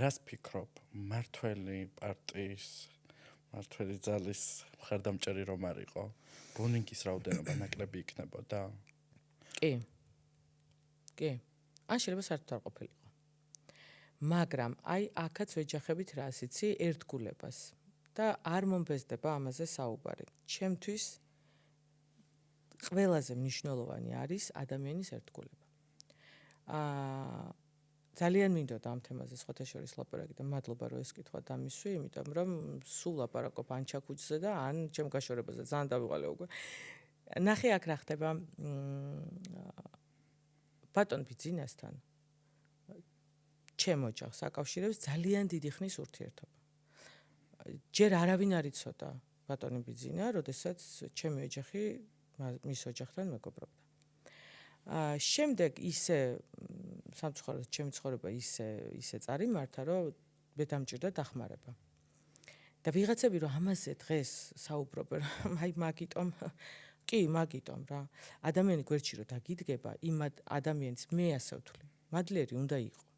რას ფიქრობ მართველი პარტიის მართველი ძალის მხარდამჭერი რომ არისო ბუნინგის რაოდენობა ნაკლები იქნებოდა? კი. ან შეიძლება საერთოდ არ ყოფილიყო. მაგრამ აი აქაც ვეჯახებით რას იცი ერთგულებას და არ მომბეზდება ამაზე საუბარი. ჩემთვის ყველაზე მნიშვნელოვანი არის ადამიანის ერთგულება. ძალიან მინდოდა ამ თემაზე სხვათა შორის ლაპარაკი და მადლობა რომ ეს კითხვა დამისვი, იმიტომ რომ სულ ლაპარაკობ ან ჩაქუჩზე და ან ჩემ გაშორებაზე ძალიან დავიღალე უკვე. ნახე აქ რა ხდება ბატონ ბიძინასთან ჩემ ოჯახს აკავშირებს ძალიან დიდი ხნის ურთიერთობა. ჯერ არავინ არ იცოდა ბატონი ბიძინა, როდესაც ჩემი ოჯახი მის ოჯახთან მეგობრობდა. შემდეგ ისე სამწუხაროდ ჩემი ცხოვრება ისე წარიმართა, რომ მე დამჭირდა დახმარება. და ვიღაცები რომ ამაზე დღეს საუბრობენ, აი მაგიტომ რა. ადამიანი გვერდში რომ დაგიდგება, იმ ადამიანის მე ასე ვთვლი. მადლიერი უნდა იყო.